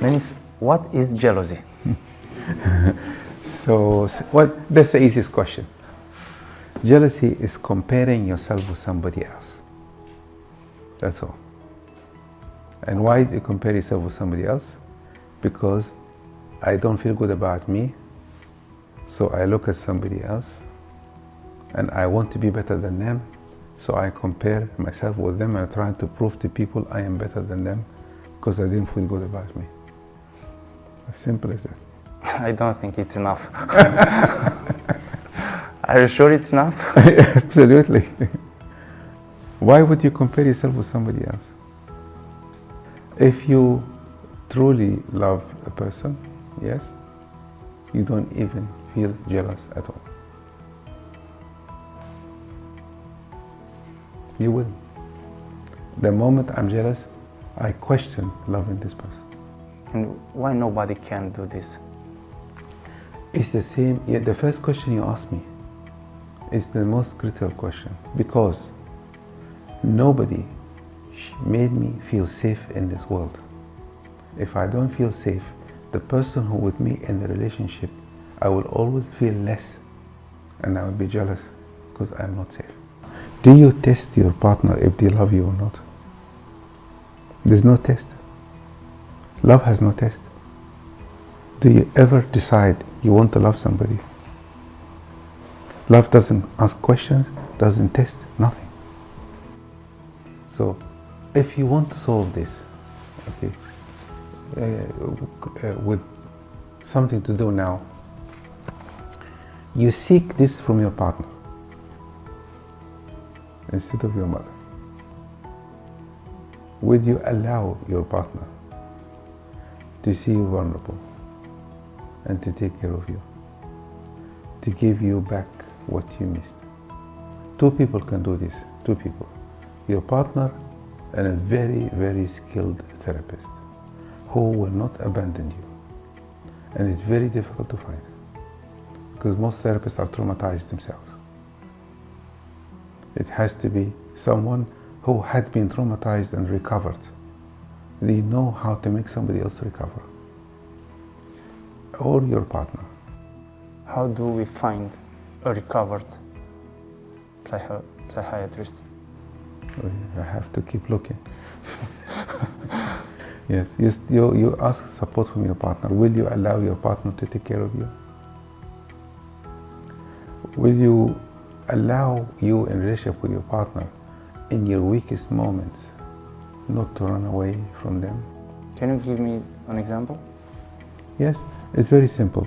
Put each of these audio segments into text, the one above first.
Menis, what is jealousy? That's the easiest question. Jealousy is comparing yourself with somebody else. That's all. And why do you compare yourself with somebody else? Because I don't feel good about me, so I look at somebody else and I want to be better than them, so I compare myself with them and try to prove to people I am better than them because I didn't feel good about me. As simple as that. I don't think it's enough. Are you sure it's enough? Absolutely. Why would you compare yourself with somebody else? If you truly love a person, yes, you don't even feel jealous at all. You will. The moment I'm jealous, I question loving this person. And why nobody can do this? It's the same, yeah, the first question you asked me is the most critical question, because nobody made me feel safe in this world. If I don't feel safe, the person who with me in the relationship, I will always feel less and I will be jealous because I'm not safe. Do you test your partner if they love you or not? There's no test. Love has no test. Do you ever decide you want to love somebody? Love doesn't ask questions, doesn't test, nothing. So, if you want to solve this, okay, with something to do now, you seek this from your partner instead of your mother. Would you allow your partner to see you vulnerable and to take care of you, to give you back what you missed? Two people can do this, two people. Your partner and a very, very skilled therapist who will not abandon you. And it's very difficult to find because most therapists are traumatized themselves. It has to be someone who had been traumatized and recovered. They know how to make somebody else recover. Or your partner. How do we find a recovered psychiatrist? I have to keep looking. Yes, you ask support from your partner. Will you allow your partner to take care of you? Will you allow you in relationship with your partner in your weakest moments not to run away from them? Can you give me an example? Yes, it's very simple.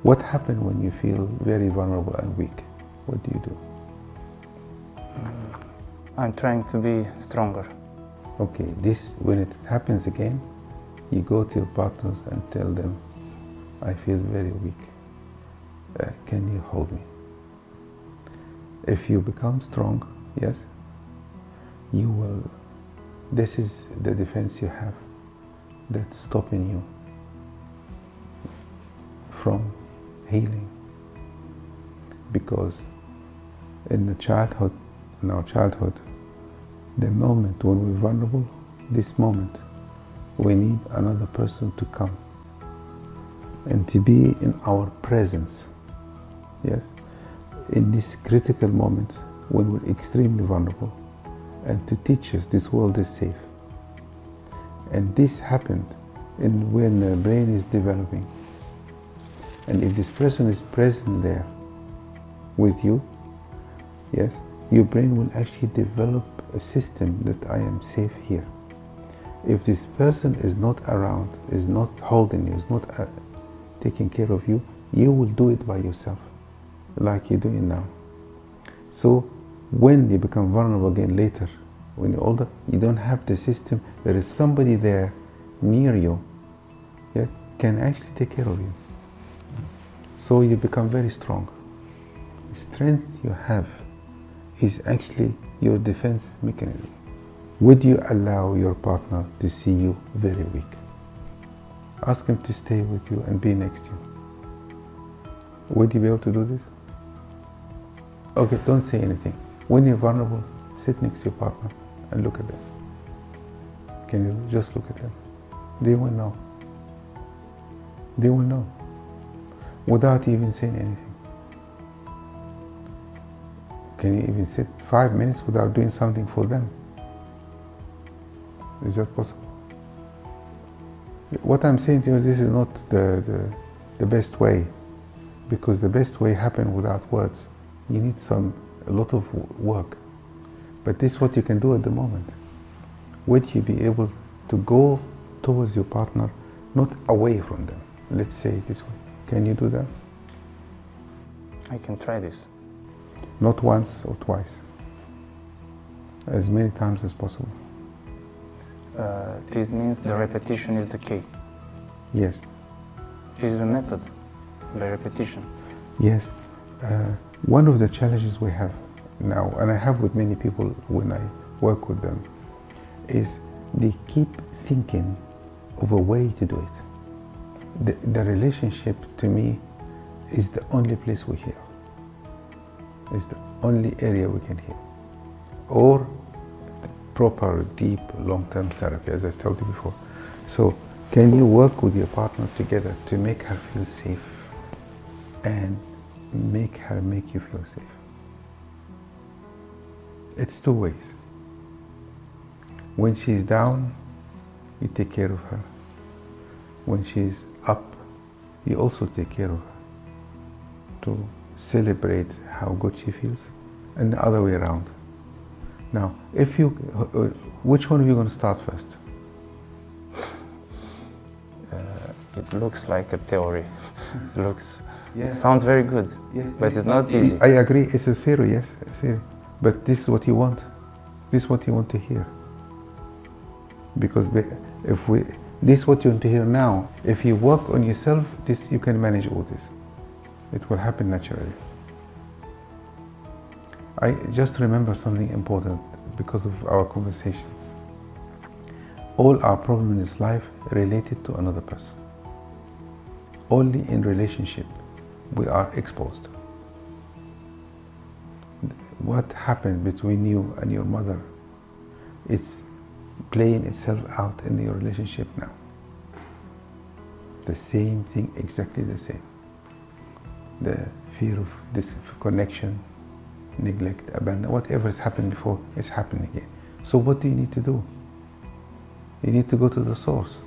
What happens when you feel very vulnerable and weak? What do you do? I'm trying to be stronger. Okay, when it happens again, you go to your partners and tell them, I feel very weak. Can you hold me? If you become strong, yes, you will. This is the defense you have that's stopping you from healing. Because in our childhood, the moment when we're vulnerable, this moment, we need another person to come and to be in our presence, yes, in these critical moments when we're extremely vulnerable, and to teach us this world is safe. And this happened when the brain is developing. And if this person is present there with you, yes, your brain will actually develop a system that I am safe here. If this person is not around, is not holding you, is not taking care of you, you will do it by yourself, like you're doing now. So when you become vulnerable again later, when you're older, you don't have the system. There is somebody there near you, yeah, can actually take care of you. So you become very strong. The strength you have is actually your defense mechanism. Would you allow your partner to see you very weak? Ask him to stay with you and be next to you. Would you be able to do this? Okay, don't say anything. When you're vulnerable, sit next to your partner and look at them. Can you just look at them? They will know. They will know. Without even saying anything. Can you even sit 5 minutes without doing something for them? Is that possible? What I'm saying to you, this is not the best way, because the best way happens without words. You need a lot of work. But this is what you can do at the moment. Would you be able to go towards your partner, not away from them? Let's say it this way. Can you do that? I can try this. Not once or twice. As many times as possible. This means the repetition is the key. Yes. This is a method, by repetition. Yes. One of the challenges we have now, and I have with many people when I work with them, is they keep thinking of a way to do it. The relationship, to me, is the only place we heal. It's the only area we can heal. Or the proper, deep, long-term therapy, as I told you before. So, can you work with your partner together to make her feel safe and make her make you feel safe? It's two ways. When she's down, you take care of her. When she's up, you also take care of her to celebrate how good she feels, and the other way around. Now, if you, which one are you going to start first? It looks like a theory. It Yes. sounds very good, Yes, but it's not easy. I agree, it's a theory, yes, a theory. But this is what you want. This is what you want to hear. Because this is what you want to hear now. If you work on yourself, you can manage all this. It will happen naturally. I just remember something important because of our conversation. All our problems in this life related to another person. Only in relationship we are exposed. What happened between you and your mother, it's playing itself out in your relationship now. The same thing, exactly the same. The fear of disconnection, neglect, abandon, whatever has happened before is happening again. So what do you need to do? You need to go to the source.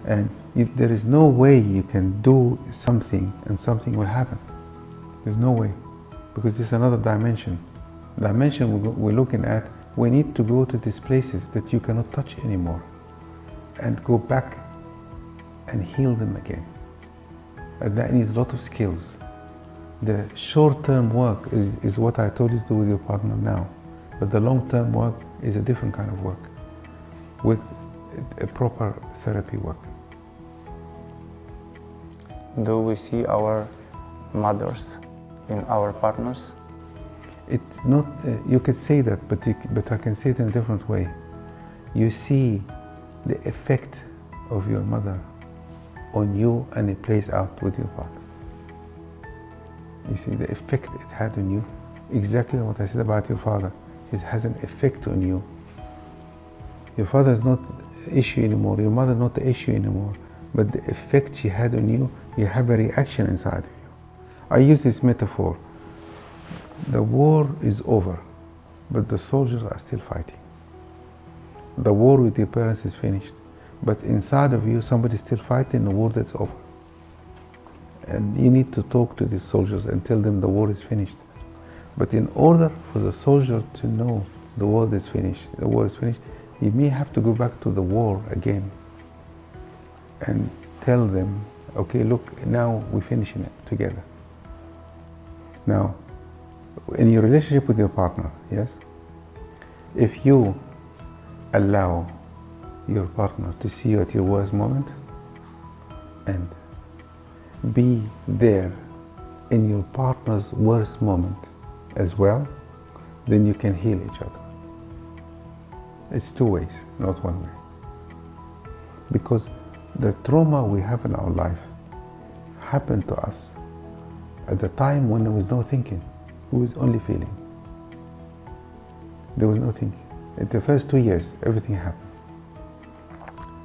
And there is no way you can do something and something will happen. There's no way. Because this is another dimension. Dimension we're looking at, we need to go to these places that you cannot touch anymore and go back and heal them again. And that needs a lot of skills. The short-term work is what I told you to do with your partner now. But the long-term work is a different kind of work with a proper therapy work. Do we see our mothers in our partners? It's not, you could say that, but I can say it in a different way. You see the effect of your mother on you, and it plays out with your partner. You see the effect it had on you. Exactly what I said about your father. It has an effect on you. Your father is not the issue anymore. Your mother is not the issue anymore. But the effect she had on you, you have a reaction inside of you. I use this metaphor. The war is over, but the soldiers are still fighting. The war with your parents is finished, but inside of you, somebody is still fighting the war that's over. And you need to talk to these soldiers and tell them the war is finished. But in order for the soldier to know the war is finished, you may have to go back to the war again and tell them, okay, look, now we're finishing it together. Now, in your relationship with your partner, yes, if you allow your partner to see you at your worst moment and be there in your partner's worst moment as well, then you can heal each other. It's two ways, not one way. Because the trauma we have in our life happened to us at the time when there was no thinking, we was only feeling. There was no thinking. In the first 2 years, everything happened.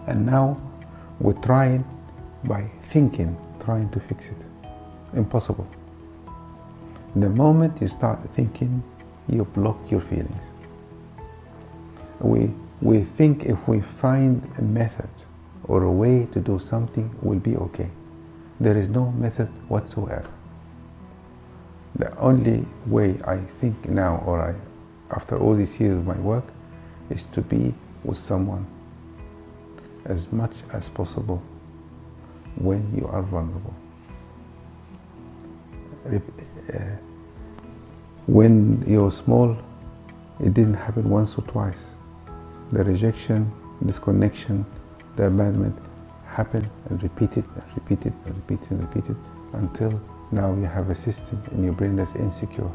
And now we're trying, by thinking, trying to fix it. Impossible. The moment you start thinking, you block your feelings. We think if we find a method or a way to do something, we'll be okay. There is no method whatsoever. The only way I think now, after all these years of my work, is to be with someone as much as possible when you are vulnerable. When you're small, it didn't happen once or twice. The rejection, disconnection, the abandonment happened and repeated and repeated and repeated and repeated until now you have a system in your brain that's insecure.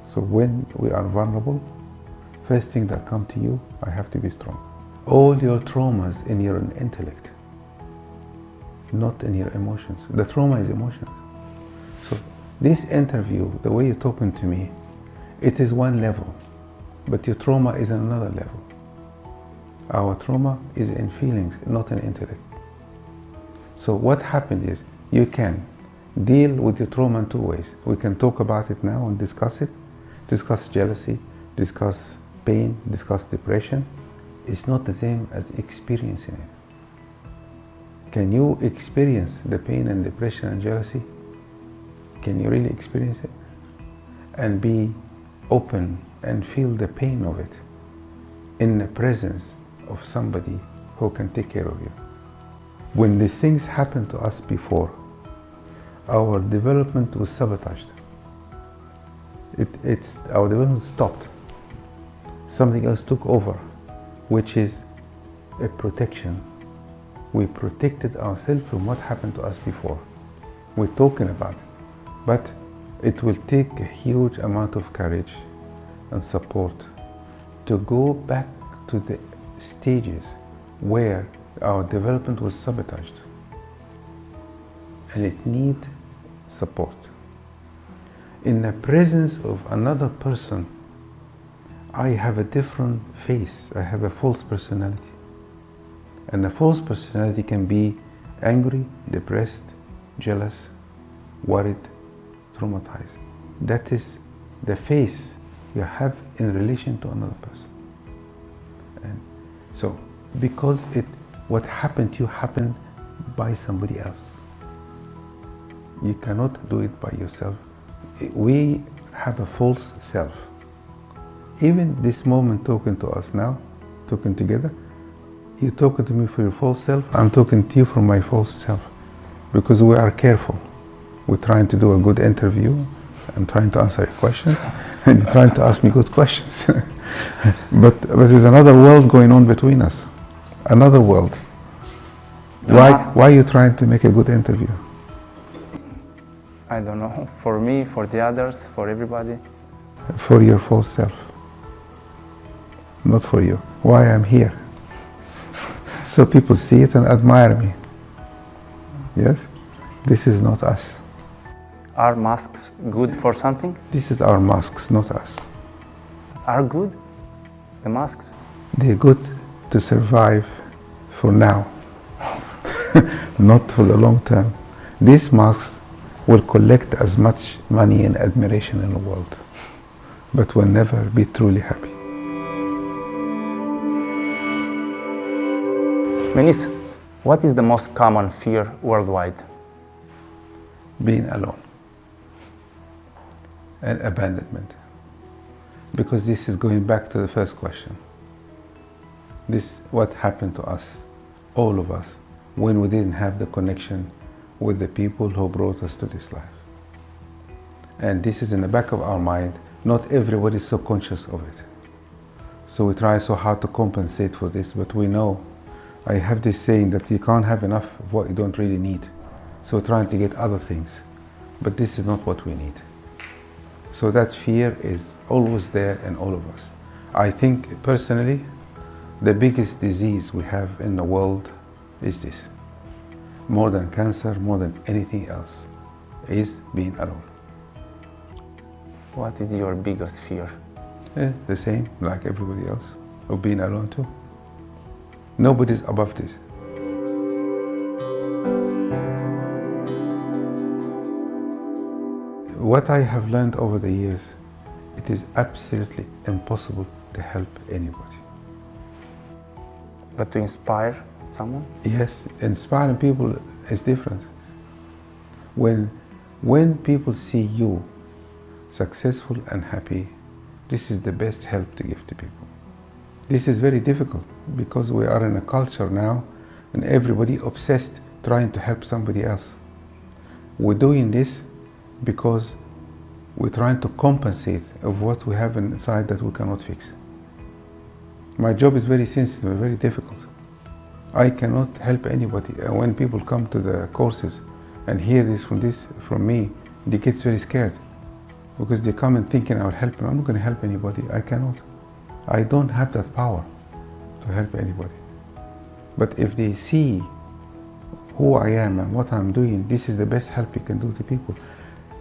So when we are vulnerable, first thing that comes to you, I have to be strong. All your traumas in your intellect, not in your emotions. The trauma is emotions. So this interview, the way you're talking to me, it is one level, but your trauma is another level. Our trauma is in feelings, not in intellect. So what happened is, you can deal with your trauma in two ways. We can talk about it now and discuss it, discuss jealousy, discuss pain, discuss depression. It's not the same as experiencing it. Can you experience the pain and depression and jealousy? Can you really experience it? And be open and feel the pain of it in the presence of somebody who can take care of you. When these things happened to us before, our development was sabotaged. Our development stopped. Something else took over, which is a protection. We protected ourselves from what happened to us before. We're talking about it, but it will take a huge amount of courage and support to go back to the stages where our development was sabotaged, and it needs support. In the presence of another person, I have a different face. I have a false personality, and the false personality can be angry, depressed, jealous, worried, traumatized. That is the face you have in relation to another person. And so, because what happened to you happened by somebody else. You cannot do it by yourself. We have a false self. Even this moment talking to us now, talking together, you're talking to me for your false self, I'm talking to you from my false self. Because we are careful. We're trying to do a good interview. I'm trying to answer your questions, and you're trying to ask me good questions. but there's another world going on between us. Another world. Why are you trying to make a good interview? I don't know. For me, for the others, for everybody. For your false self. Not for you. Why I'm here. So people see it and admire me. Yes? This is not us. Are masks good for something? This is our masks, not us. Are good? The masks? They're good to survive for now, not for the long term. These masks will collect as much money and admiration in the world, but will never be truly happy. Menis, what is the most common fear worldwide? Being alone and abandonment. Because this is going back to the first question. This what happened to us, all of us, when we didn't have the connection with the people who brought us to this life. And this is in the back of our mind. Not everybody is so conscious of it. So we try so hard to compensate for this, but we know, I have this saying that you can't have enough of what you don't really need. So we're trying to get other things, but this is not what we need. So that fear is always there in all of us. I think personally, the biggest disease we have in the world is this. More than cancer, more than anything else, is being alone. What is your biggest fear? The same like everybody else, of being alone too. Nobody's above this. What I have learned over the years, it is absolutely impossible to help anybody. But to inspire someone? Yes, inspiring people is different. When people see you successful and happy, this is the best help to give to people. This is very difficult because we are in a culture now and everybody obsessed trying to help somebody else. We're doing this because we're trying to compensate of what we have inside that we cannot fix. My job is very sensitive, very difficult. I cannot help anybody. And when people come to the courses and hear this from me, they get very scared because they come and thinking I'll help them. I'm not going to help anybody. I cannot. I don't have that power to help anybody. But if they see who I am and what I'm doing, this is the best help you can do to people.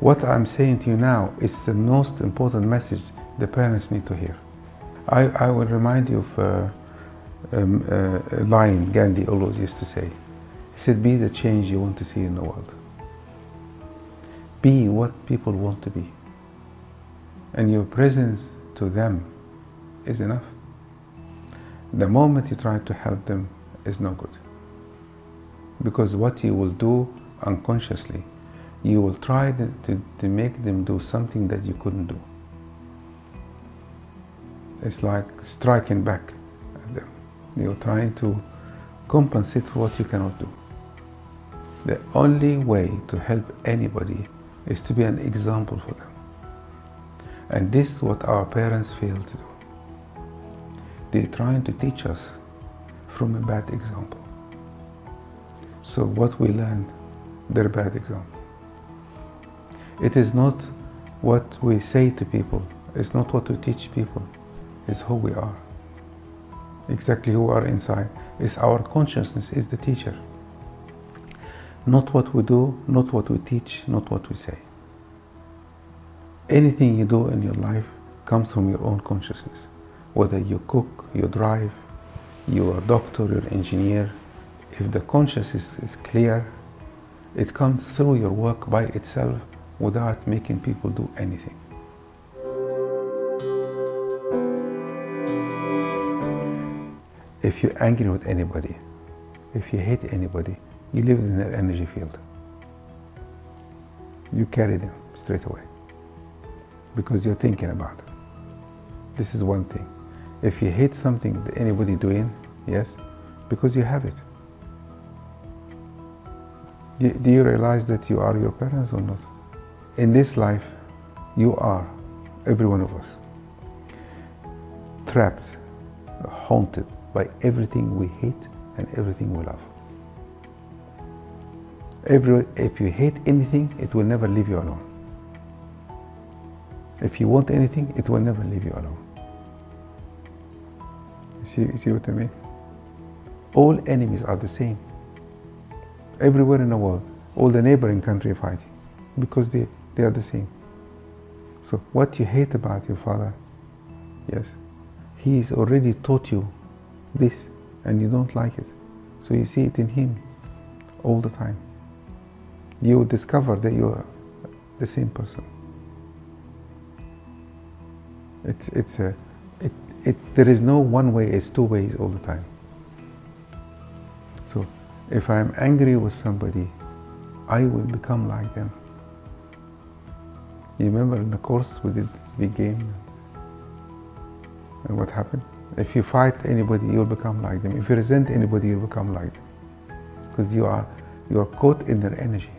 What I'm saying to you now is the most important message the parents need to hear. I will remind you of a line Gandhi always used to say. He said, be the change you want to see in the world. Be what people want to be. And your presence to them is enough. The moment you try to help them is no good. Because what you will do unconsciously, you will try to make them do something that you couldn't do. It's like striking back at them. You're trying to compensate for what you cannot do. The only way to help anybody is to be an example for them. And this is what our parents fail to do. They're trying to teach us from a bad example. So what we learned, their bad example. It is not what we say to people, it's not what we teach people, it's who we are. Exactly who we are inside. It's our consciousness is the teacher. Not what we do, not what we teach, not what we say. Anything you do in your life comes from your own consciousness. Whether you cook, you drive, you're a doctor, you're an engineer, if the consciousness is clear, it comes through your work by itself without making people do anything. If you're angry with anybody, if you hate anybody, you live in their energy field. You carry them straight away because you're thinking about it. This is one thing. If you hate something that anybody doing, yes, because you have it. Do you realize that you are your parents or not? In this life, you are, every one of us, trapped, haunted by everything we hate and everything we love. If you hate anything, it will never leave you alone. If you want anything, it will never leave you alone. You see what I mean? All enemies are the same. Everywhere in the world, all the neighboring countries fight because they are the same. So what you hate about your father, yes, he's already taught you this and you don't like it. So you see it in him all the time. You discover that you are the same person. There is no one way, it's two ways all the time. So if I'm angry with somebody, I will become like them. You remember in the course we did this big game? And what happened? If you fight anybody, you'll become like them. If you resent anybody, you'll become like them. Because you are caught in their energy.